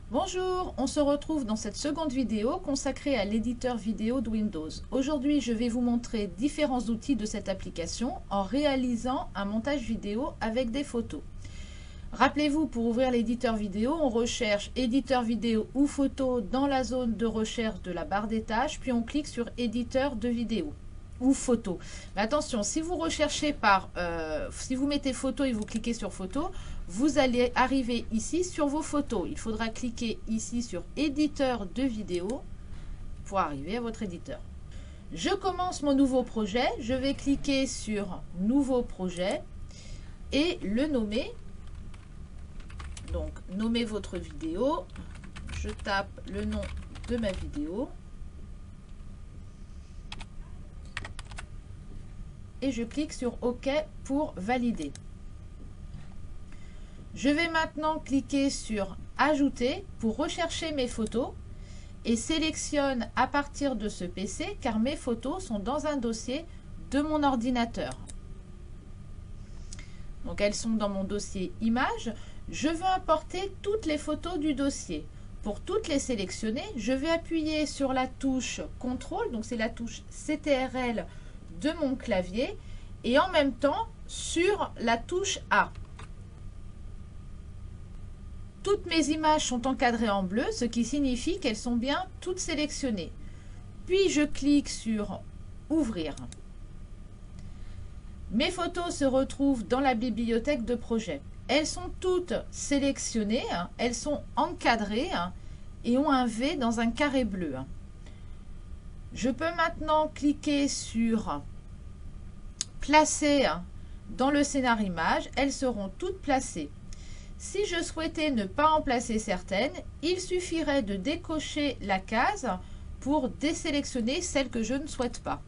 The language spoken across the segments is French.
Bonjour, on se retrouve dans cette seconde vidéo consacrée à l'éditeur vidéo de Windows. Aujourd'hui, je vais vous montrer différents outils de cette application en réalisant un montage vidéo avec des photos. Rappelez-vous, pour ouvrir l'éditeur vidéo, on recherche éditeur vidéo ou photo dans la zone de recherche de la barre des tâches, puis on clique sur éditeur de vidéo ou photo. Mais attention, si vous recherchez si vous mettez photo et vous cliquez sur photo, vous allez arriver ici sur vos photos. Il faudra cliquer ici sur éditeur de vidéo pour arriver à votre éditeur. Je commence mon nouveau projet. Je vais cliquer sur nouveau projet et le nommer. Donc, nommez votre vidéo. Je tape le nom de ma vidéo. Et je clique sur OK pour valider. Je vais maintenant cliquer sur Ajouter pour rechercher mes photos et sélectionne à partir de ce PC car mes photos sont dans un dossier de mon ordinateur. Donc elles sont dans mon dossier Images. Je veux importer toutes les photos du dossier. Pour toutes les sélectionner, je vais appuyer sur la touche CTRL, donc c'est la touche CTRL de mon clavier, et en même temps sur la touche A. Toutes mes images sont encadrées en bleu, ce qui signifie qu'elles sont bien toutes sélectionnées. Puis je clique sur Ouvrir. Mes photos se retrouvent dans la bibliothèque de projet. Elles sont toutes sélectionnées, elles sont encadrées et ont un V dans un carré bleu. Je peux maintenant cliquer sur Placer dans le scénario image. Elles seront toutes placées. Si je souhaitais ne pas en placer certaines, il suffirait de décocher la case pour désélectionner celles que je ne souhaite pas.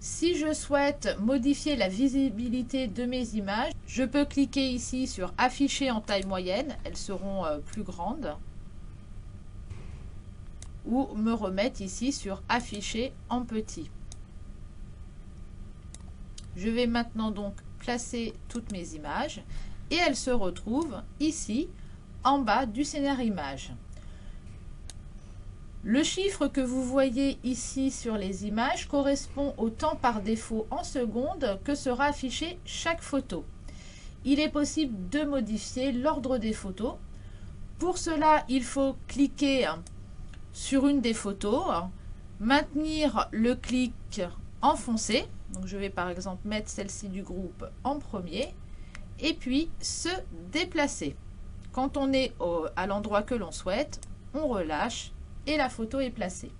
Si je souhaite modifier la visibilité de mes images, je peux cliquer ici sur Afficher en taille moyenne, elles seront plus grandes, ou me remettre ici sur Afficher en petit. Je vais maintenant donc placer toutes mes images et elles se retrouvent ici en bas du scénario image. Le chiffre que vous voyez ici sur les images correspond au temps par défaut en secondes que sera affiché chaque photo. Il est possible de modifier l'ordre des photos. Pour cela, il faut cliquer sur une des photos, maintenir le clic enfoncé. Donc je vais par exemple mettre celle-ci du groupe en premier et puis se déplacer. Quand on est à l'endroit que l'on souhaite, on relâche et la photo est placée.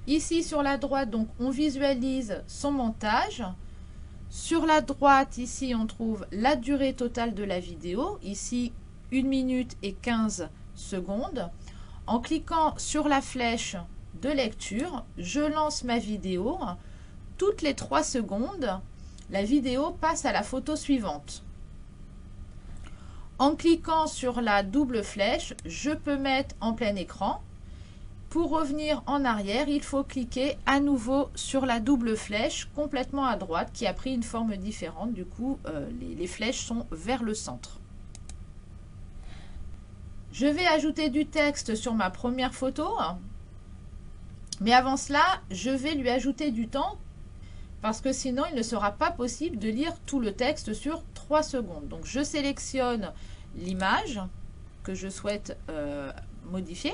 Ici sur la droite, donc on visualise son montage. Sur la droite, ici on trouve la durée totale de la vidéo. Ici 1 minute et 15 secondes. En cliquant sur la flèche de lecture, je lance ma vidéo. Toutes les 3 secondes, la vidéo passe à la photo suivante. En cliquant sur la double flèche, je peux mettre en plein écran. Pour revenir en arrière, il faut cliquer à nouveau sur la double flèche complètement à droite qui a pris une forme différente. Du coup, les flèches sont vers le centre. Je vais ajouter du texte sur ma première photo. Mais avant cela, je vais lui ajouter du temps parce que sinon, il ne sera pas possible de lire tout le texte sur 3 secondes. Donc, je sélectionne l'image que je souhaite modifier.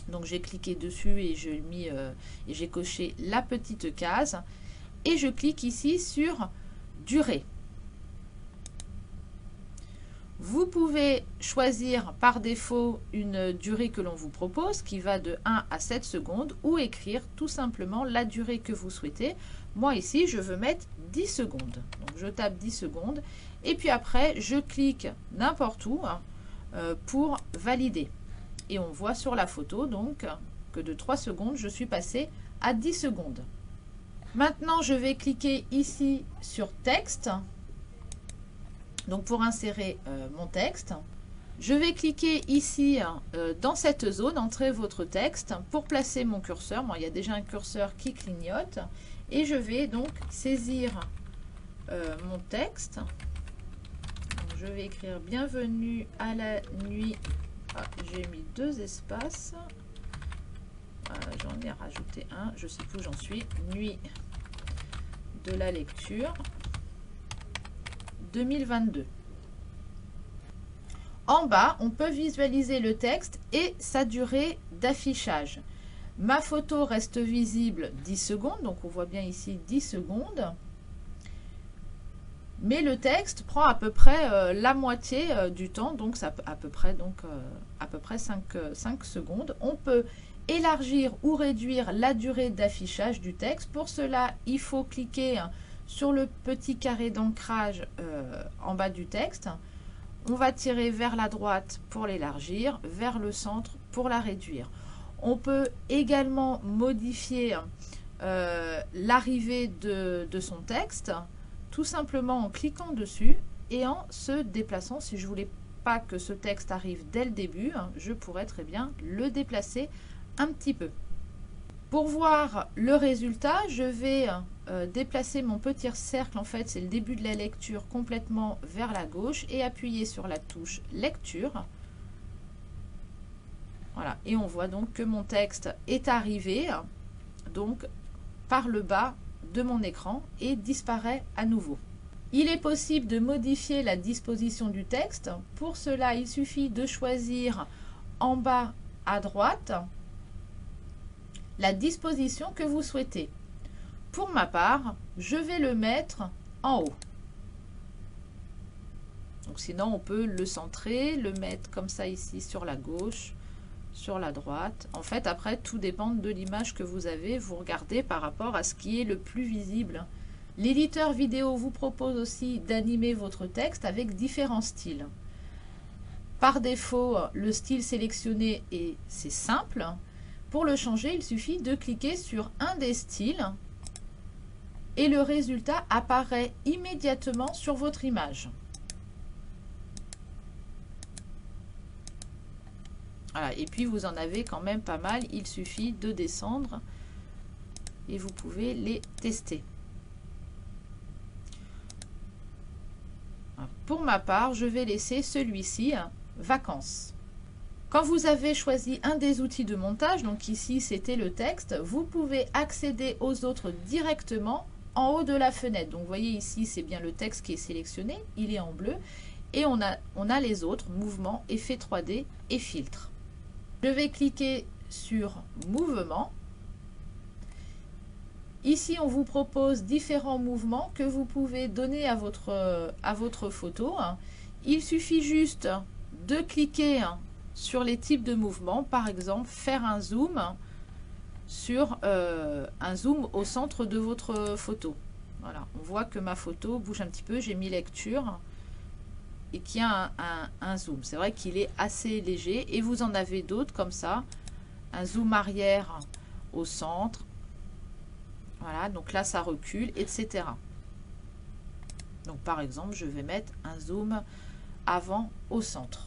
Donc, j'ai cliqué dessus et j'ai coché la petite case. Et je clique ici sur Durée. Vous pouvez choisir par défaut une durée que l'on vous propose qui va de 1 à 7 secondes ou écrire tout simplement la durée que vous souhaitez. Moi ici, je veux mettre 10 secondes. Donc je tape 10 secondes et puis après, je clique n'importe où pour valider. Et on voit sur la photo donc que de 3 secondes, je suis passée à 10 secondes. Maintenant, je vais cliquer ici sur Texte. Donc pour insérer mon texte, Je vais cliquer ici dans cette zone, entrer votre texte pour placer mon curseur. Bon, il y a déjà un curseur qui clignote et je vais donc saisir mon texte. Donc, je vais écrire bienvenue à la nuit. Ah, j'ai mis 2 espaces. J'en ai rajouté un, je sais plus où j'en suis. Nuit de la lecture 2022. En bas, on peut visualiser le texte et sa durée d'affichage. Ma photo reste visible 10 secondes, donc on voit bien ici 10 secondes. Mais le texte prend à peu près la moitié du temps, donc ça à peu près 5 secondes. On peut élargir ou réduire la durée d'affichage du texte. Pour cela, il faut cliquer sur le petit carré d'ancrage en bas du texte. On va tirer vers la droite pour l'élargir, vers le centre pour la réduire. On peut également modifier l'arrivée de son texte, tout simplement en cliquant dessus et en se déplaçant. Si je ne voulais pas que ce texte arrive dès le début, je pourrais très bien le déplacer un petit peu. Pour voir le résultat, je vais déplacer mon petit cercle, en fait c'est le début de la lecture, complètement vers la gauche et appuyer sur la touche lecture. Voilà, et on voit donc que mon texte est arrivé donc par le bas de mon écran et disparaît à nouveau. Il est possible de modifier la disposition du texte. Pour cela, il suffit de choisir en bas à droite la disposition que vous souhaitez. Pour ma part, je vais le mettre en haut. Donc sinon, on peut le centrer, le mettre comme ça ici sur la gauche, sur la droite. En fait, après, tout dépend de l'image que vous avez. Vous regardez par rapport à ce qui est le plus visible. L'éditeur vidéo vous propose aussi d'animer votre texte avec différents styles. Par défaut, le style sélectionné et c'est simple. Pour le changer, il suffit de cliquer sur un des styles et le résultat apparaît immédiatement sur votre image. Voilà, et puis vous en avez quand même pas mal, il suffit de descendre et vous pouvez les tester. Pour ma part, je vais laisser celui-ci, vacances. Quand vous avez choisi un des outils de montage, donc ici c'était le texte, vous pouvez accéder aux autres directement en haut de la fenêtre. Donc vous voyez ici c'est bien le texte qui est sélectionné, il est en bleu. Et on a les autres, mouvements, effets 3D et filtres. Je vais cliquer sur mouvement. Ici on vous propose différents mouvements que vous pouvez donner à votre photo. Il suffit juste de cliquer sur les types de mouvements, par exemple faire un zoom sur un zoom au centre de votre photo. Voilà, on voit que ma photo bouge un petit peu, j'ai mis lecture et qu'il y a un zoom. C'est vrai qu'il est assez léger et vous en avez d'autres comme ça, un zoom arrière au centre. Voilà, donc là ça recule, etc. Donc par exemple, je vais mettre un zoom avant au centre.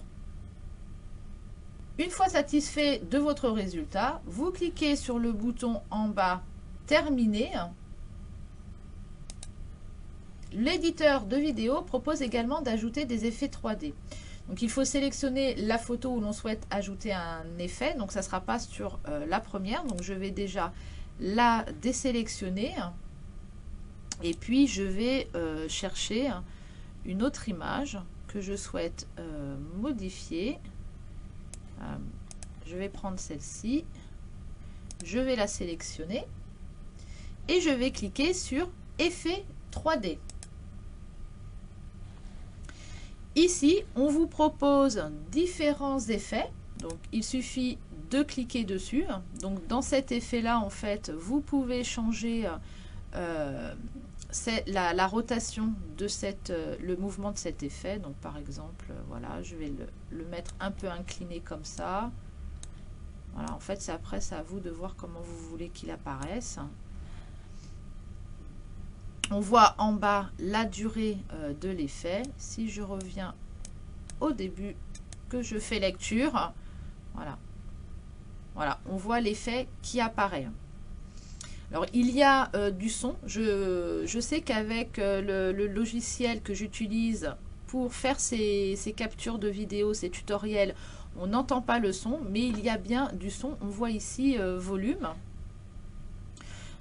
Une fois satisfait de votre résultat, vous cliquez sur le bouton en bas Terminer. L'éditeur de vidéo propose également d'ajouter des effets 3D. Donc il faut sélectionner la photo où l'on souhaite ajouter un effet. Donc ça ne sera pas sur la première. Donc je vais déjà la désélectionner. Et puis je vais chercher une autre image que je souhaite modifier. Je vais prendre celle-ci, je vais la sélectionner et je vais cliquer sur effet 3D. Ici, on vous propose différents effets, donc il suffit de cliquer dessus. Donc dans cet effet-là, en fait, vous pouvez changer la rotation de le mouvement de cet effet. Donc par exemple, voilà, je vais le mettre un peu incliné comme ça. Voilà, en fait, après, c'est à vous de voir comment vous voulez qu'il apparaisse. On voit en bas la durée de l'effet. Si je reviens au début que je fais lecture, voilà. Voilà, on voit l'effet qui apparaît. Alors, il y a du son. Je sais qu'avec le logiciel que j'utilise pour faire ces captures de vidéos, ces tutoriels, on n'entend pas le son, mais il y a bien du son. On voit ici volume.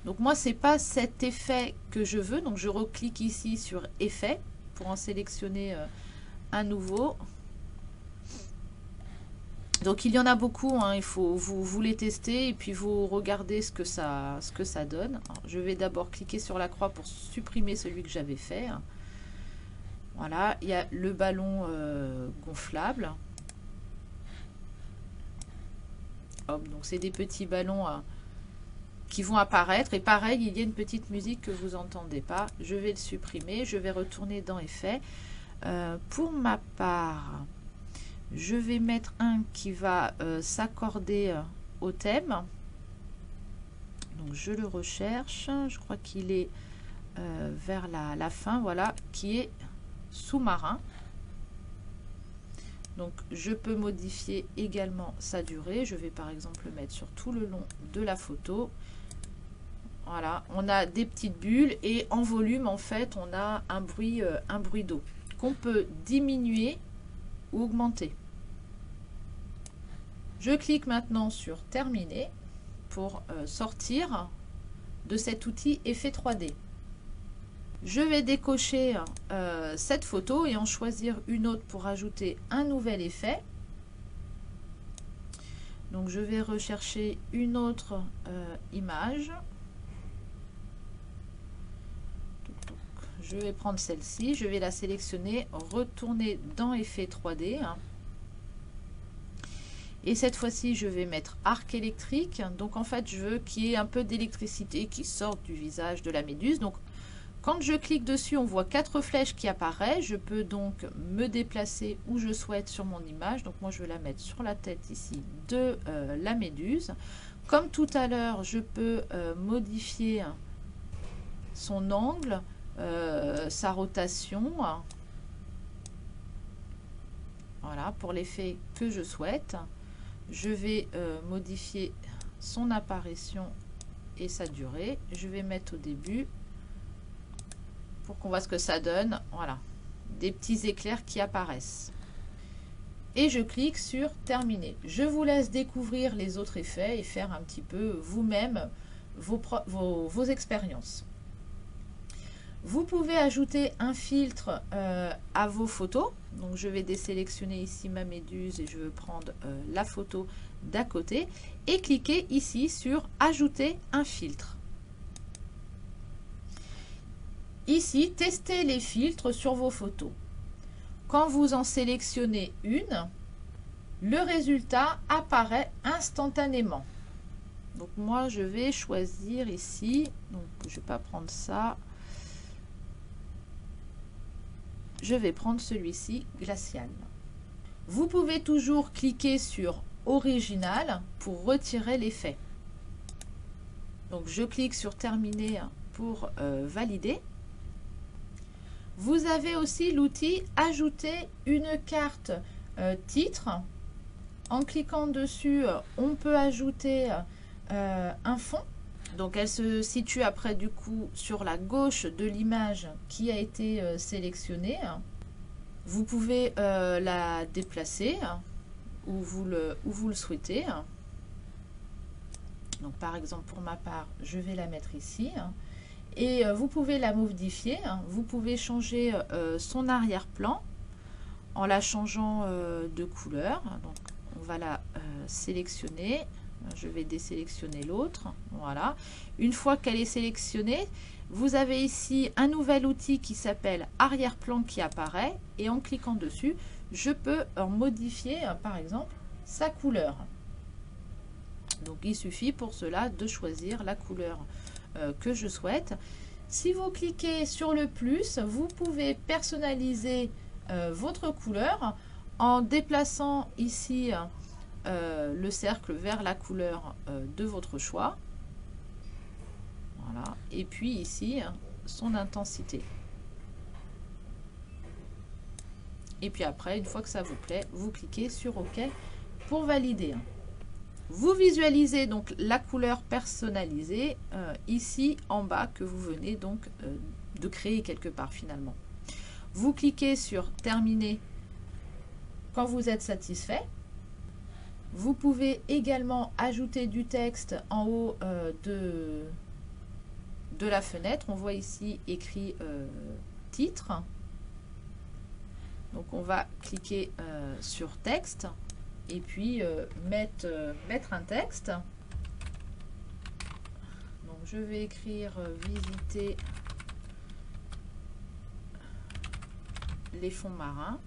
Donc moi, c'est pas cet effet que je veux. Donc je reclique ici sur effet pour en sélectionner un nouveau. Donc il y en a beaucoup, hein. Il faut vous les tester et puis vous regardez ce que ça donne. Alors, je vais d'abord cliquer sur la croix pour supprimer celui que j'avais fait. Voilà, il y a le ballon gonflable. Hop, donc c'est des petits ballons qui vont apparaître. Et pareil, il y a une petite musique que vous n'entendez pas. Je vais le supprimer, je vais retourner dans Effets. Pour ma part, je vais mettre un qui va s'accorder au thème. Donc je le recherche. Je crois qu'il est vers la fin, voilà, qui est sous-marin. Donc je peux modifier également sa durée. Je vais par exemple le mettre sur tout le long de la photo. Voilà, on a des petites bulles et en volume, en fait, on a un bruit d'eau qu'on peut diminuer ou augmenter. Je clique maintenant sur terminer pour sortir de cet outil effet 3D. Je vais décocher cette photo et en choisir une autre pour ajouter un nouvel effet. Donc je vais rechercher une autre image. Je vais prendre celle-ci, je vais la sélectionner, retourner dans effet 3D. Et cette fois-ci, je vais mettre arc électrique. Donc en fait, je veux qu'il y ait un peu d'électricité qui sorte du visage de la méduse. Donc quand je clique dessus, on voit 4 flèches qui apparaissent. Je peux donc me déplacer où je souhaite sur mon image. Donc moi, je vais la mettre sur la tête ici de la méduse. Comme tout à l'heure, je peux modifier son angle, sa rotation. Voilà, pour l'effet que je souhaite. Je vais modifier son apparition et sa durée. Je vais mettre au début pour qu'on voit ce que ça donne. Voilà, des petits éclairs qui apparaissent. Et je clique sur terminer. Je vous laisse découvrir les autres effets et faire un petit peu vous-même vos expériences. Vous pouvez ajouter un filtre à vos photos. Donc je vais désélectionner ici ma méduse et je veux prendre la photo d'à côté et cliquer ici sur ajouter un filtre. Ici, testez les filtres sur vos photos. Quand vous en sélectionnez une, le résultat apparaît instantanément. Donc moi je vais choisir ici, donc je ne vais pas prendre ça. Je vais prendre celui-ci, glacial. Vous pouvez toujours cliquer sur original pour retirer l'effet. Donc je clique sur terminer pour valider. Vous avez aussi l'outil ajouter une carte titre. En cliquant dessus, on peut ajouter un fond. Donc elle se situe après du coup sur la gauche de l'image qui a été sélectionnée. Vous pouvez la déplacer où vous le souhaitez. Donc par exemple pour ma part, je vais la mettre ici. Et vous pouvez la modifier. Vous pouvez changer son arrière-plan en la changeant de couleur. Donc on va la sélectionner. Je vais désélectionner l'autre. Voilà. Une fois qu'elle est sélectionnée, vous avez ici un nouvel outil qui s'appelle arrière-plan qui apparaît. Et en cliquant dessus, je peux en modifier, par exemple, sa couleur. Donc, il suffit pour cela de choisir la couleur que je souhaite. Si vous cliquez sur le plus, vous pouvez personnaliser votre couleur en déplaçant ici le cercle vers la couleur de votre choix. Voilà. Et puis ici, son intensité. Et puis après, une fois que ça vous plaît, vous cliquez sur OK pour valider. Vous visualisez donc la couleur personnalisée ici en bas que vous venez donc de créer quelque part finalement. Vous cliquez sur terminer quand vous êtes satisfait. Vous pouvez également ajouter du texte en haut de la fenêtre. On voit ici écrit titre. Donc on va cliquer sur texte et puis mettre un texte. Donc je vais écrire visiter les fonds marins.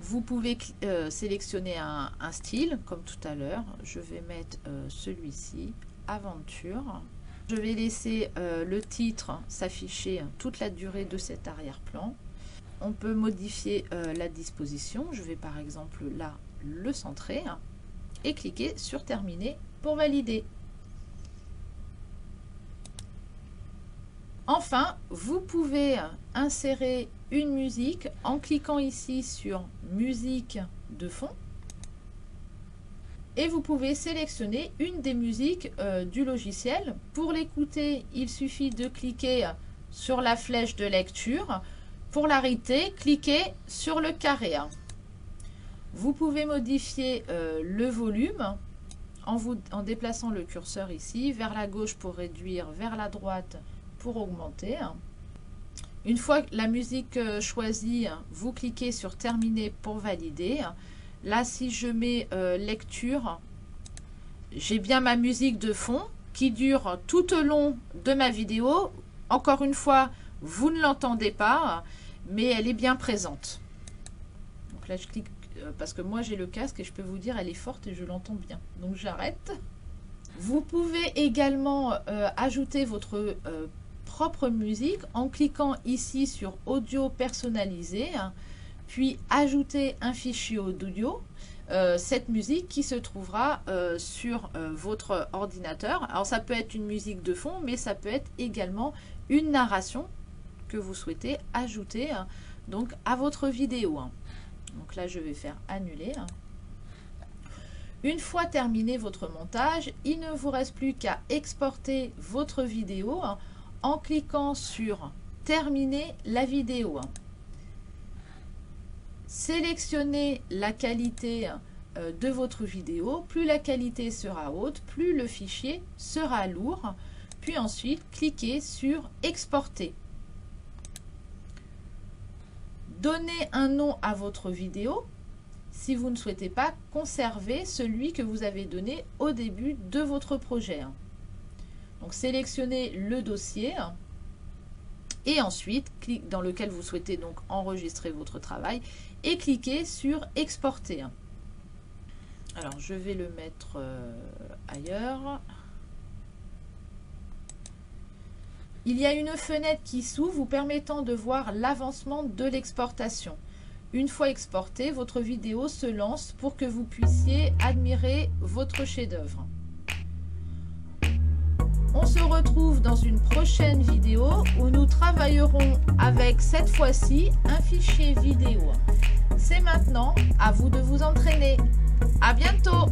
Vous pouvez sélectionner un style comme tout à l'heure. Je vais mettre celui-ci, aventure. Je vais laisser le titre s'afficher toute la durée de cet arrière-plan. On peut modifier la disposition. Je vais par exemple là le centrer et cliquer sur terminer pour valider. Enfin, vous pouvez insérer une musique en cliquant ici sur musique de fond. Et vous pouvez sélectionner une des musiques du logiciel. Pour l'écouter, il suffit de cliquer sur la flèche de lecture. Pour l'arrêter, cliquez sur le carré. Vous pouvez modifier le volume en déplaçant le curseur ici, vers la gauche pour réduire, vers la droite pour augmenter. Une fois la musique choisie, vous cliquez sur terminer pour valider. Là, si je mets lecture, j'ai bien ma musique de fond qui dure tout au long de ma vidéo. Encore une fois, vous ne l'entendez pas, mais elle est bien présente. Donc là, je clique parce que moi, j'ai le casque et je peux vous dire, elle est forte et je l'entends bien. Donc, j'arrête. Vous pouvez également ajouter votre propre musique en cliquant ici sur audio personnalisé. Puis ajouter un fichier audio, cette musique qui se trouvera sur votre ordinateur. Alors ça peut être une musique de fond, mais ça peut être également une narration que vous souhaitez ajouter donc à votre vidéo. Donc là je vais faire annuler. Une fois terminé votre montage, il ne vous reste plus qu'à exporter votre vidéo en cliquant sur terminer la vidéo. Sélectionnez la qualité de votre vidéo. Plus la qualité sera haute, plus le fichier sera lourd. Puis ensuite, cliquez sur exporter. Donnez un nom à votre vidéo si vous ne souhaitez pas conserver celui que vous avez donné au début de votre projet. Donc sélectionnez le dossier. Et ensuite, dans lequel vous souhaitez donc enregistrer votre travail et cliquez sur exporter. Alors, je vais le mettre ailleurs. Il y a une fenêtre qui s'ouvre vous permettant de voir l'avancement de l'exportation. Une fois exporté, votre vidéo se lance pour que vous puissiez admirer votre chef-d'œuvre. On se retrouve dans une prochaine vidéo où nous travaillerons avec cette fois-ci un fichier vidéo. C'est maintenant à vous de vous entraîner. À bientôt!